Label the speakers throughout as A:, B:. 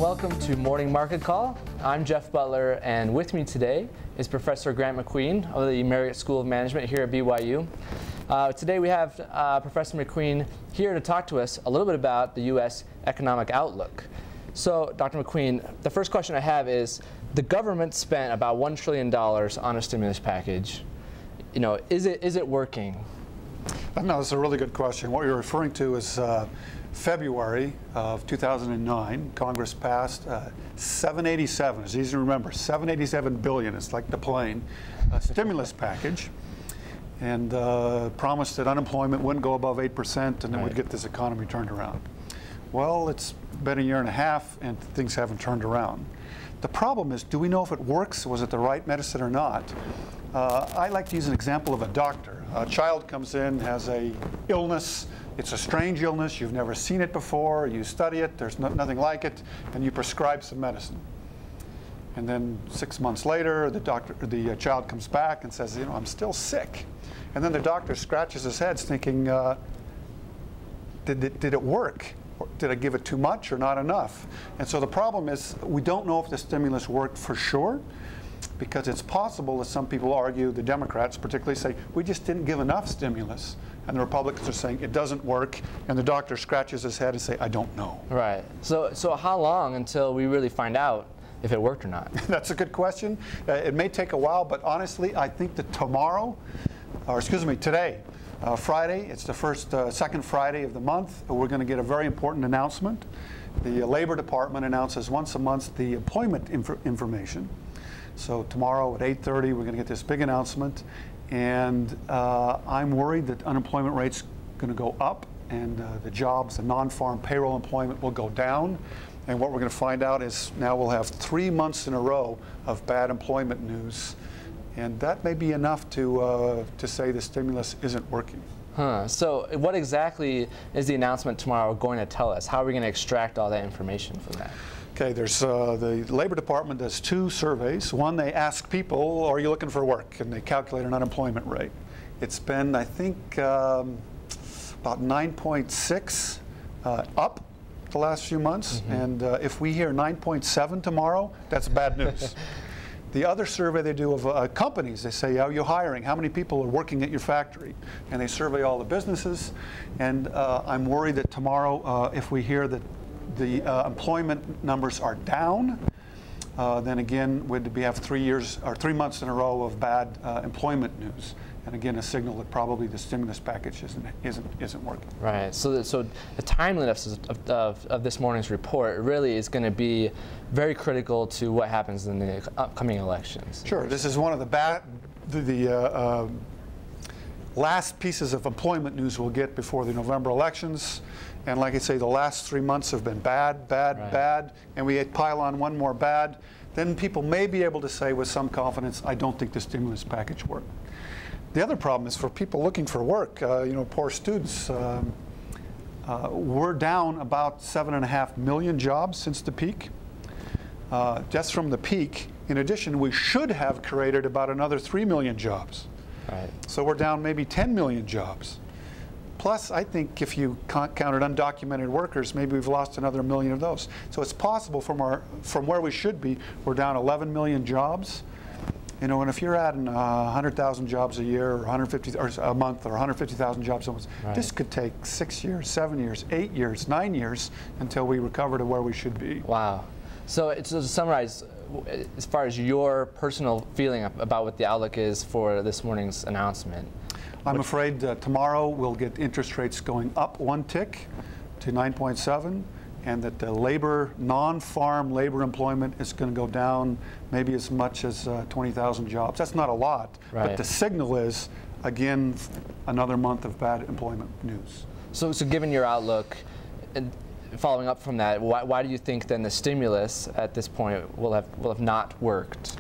A: and welcome to Morning Market Call. I'm Jeff Butler, and with me today is Professor Grant McQueen of the Marriott School of Management here at BYU. Today we have Professor McQueen here to talk to us a little bit about the U.S. economic outlook. So, Dr. McQueen, the first question I have is, the government spent about $1 trillion on a stimulus package. You know, is it working?
B: No, that's a really good question. What you're referring to is February of 2009, Congress passed 787, it's easy to remember, 787 billion, it's like the plane, stimulus package, and promised that unemployment wouldn't go above 8% and then we'd get this economy turned around. Well, it's been a year and a half and things haven't turned around. The problem is, do we know if it works? Was it the right medicine or not? I like to use an example of a doctor. A child comes in, has a illness. It's a strange illness. You've never seen it before. You study it. There's nothing like it, and you prescribe some medicine. And then 6 months later, the child comes back and says, "You know, I'm still sick." And then the doctor scratches his head, thinking, "Did it work? Or did I give it too much or not enough?" And so the problem is, we don't know if the stimulus worked for sure, because it's possible that some people argue, the Democrats particularly, say, we just didn't give enough stimulus. And the Republicans are saying it doesn't work, and the doctor scratches his head and say, I don't know. Right.
A: So how long until we really find out if it worked or not?
B: That's a good question. It may take a while, but honestly, I think that today, Friday, it's the second Friday of the month, we're going to get a very important announcement. The Labor Department announces once a month the employment information. So tomorrow at 8:30, we're going to get this big announcement, and I'm worried that unemployment rate's going to go up, and the jobs, the non-farm payroll employment will go down. And what we're going to find out is now we'll have 3 months in a row of bad employment news, and that may be enough to say the stimulus isn't working.
A: So what exactly is the announcement tomorrow going to tell us? How are we going to extract all that information from that?
B: Okay, there's the Labor Department does 2 surveys. One, they ask people, are you looking for work? And they calculate an unemployment rate. It's been, I think, about 9.6 up the last few months. And if we hear 9.7 tomorrow, that's bad news. The other survey they do of companies, they say, are you hiring? How many people are working at your factory? And they survey all the businesses. And I'm worried that tomorrow, if we hear that the employment numbers are down, then again we have 3 months in a row of bad employment news, and again a signal that probably the stimulus package isn't working.
A: Right. So the timeliness of this morning's report really is going to be very critical to what happens in the upcoming elections.
B: Sure. This is one of the last pieces of employment news we'll get before the November elections. And like I say, the last 3 months have been bad, bad, and we pile on one more bad. Then people may be able to say with some confidence, I don't think the stimulus package worked. The other problem is for people looking for work, you know, poor students. We're down about 7.5 million jobs since the peak. Just from the peak, in addition, we should have created about another 3 million jobs.
A: Right.
B: So we're down maybe 10 million jobs. Plus, I think if you counted undocumented workers, maybe we've lost another 1 million of those. So it's possible from where we should be, we're down 11 million jobs. You know, and if you're adding 100,000 jobs a year, or 150 or a month, or 150,000 jobs a month, this could take 6 years, 7 years, 8 years, 9 years until we recover to where we should be.
A: Wow. So to summarize, as far as your personal feeling about what the outlook is for this morning's announcement,
B: I'm afraid tomorrow we'll get interest rates going up 1 tick to 9.7, and that the non-farm labor employment is going to go down maybe as much as 20,000 jobs. That's not a lot, but the signal is, again, another month of bad employment news.
A: So given your outlook, and following up from that, why do you think then the stimulus at this point will have not worked?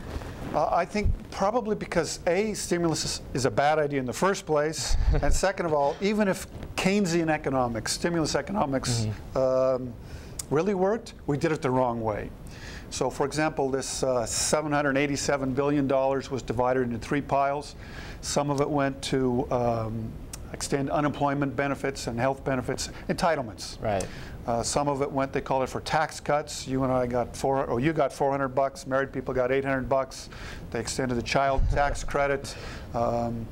B: I think probably because A, stimulus is a bad idea in the first place, and second of all, even if Keynesian economics, stimulus economics really worked, we did it the wrong way. So for example, this $787 billion was divided into 3 piles. Some of it went to extend unemployment benefits and health benefits, entitlements.
A: Right.
B: Some of it went, they call it for tax cuts. You and I got you got $400. Married people got $800. They extended the child tax credit. And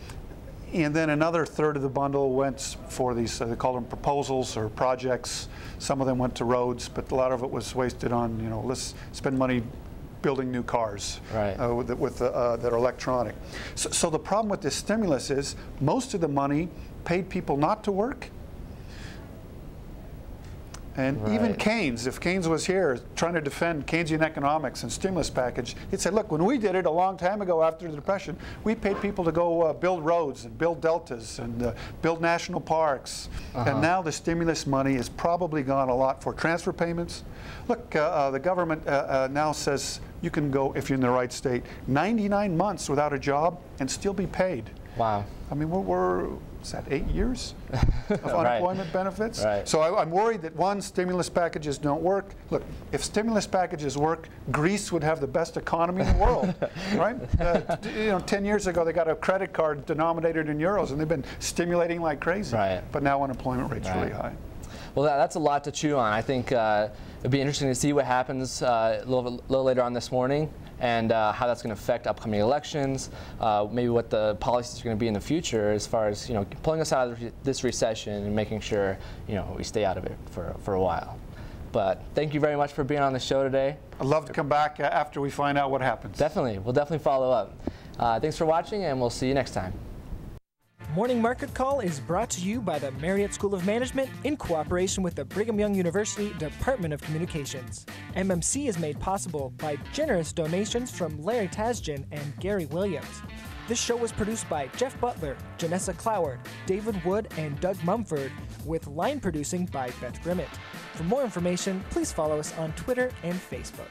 B: then another third of the bundle went for these, they call them proposals or projects. Some of them went to roads, but a lot of it was wasted on, let's spend money building new cars,
A: right,
B: that are electronic. So the problem with this stimulus is most of the money paid people not to work. And
A: right.
B: Even Keynes, if Keynes was here trying to defend Keynesian economics and stimulus package, he'd say, look, when we did it a long time ago after the Depression, we paid people to go build roads and build deltas and build national parks. And now the stimulus money is probably gone a lot for transfer payments. Look, the government now says you can go, if you're in the right state, 99 months without a job and still be paid.
A: Wow.
B: I mean, is that 8 years of unemployment benefits?
A: Right.
B: So I'm worried that, one, stimulus packages don't work. Look, if stimulus packages work, Greece would have the best economy in the world, right? 10 years ago, they got a credit card denominated in euros, and they've been stimulating like crazy.
A: Right.
B: But now unemployment rate's really high.
A: Well, that's a lot to chew on. I think it'd be interesting to see what happens a little later on this morning, and how that's going to affect upcoming elections, maybe what the policies are going to be in the future as far as pulling us out of this recession and making sure we stay out of it for a while. But thank you very much for being on the show today.
B: I'd love to come back after we find out what happens.
A: Definitely. We'll definitely follow up. Thanks for watching, and we'll see you next time.
C: Morning Market Call is brought to you by the Marriott School of Management in cooperation with the Brigham Young University Department of Communications. MMC is made possible by generous donations from Larry Tasjan and Gary Williams. This show was produced by Jeff Butler, Janessa Cloward, David Wood, and Doug Mumford, with line producing by Beth Grimmett. For more information, please follow us on Twitter and Facebook.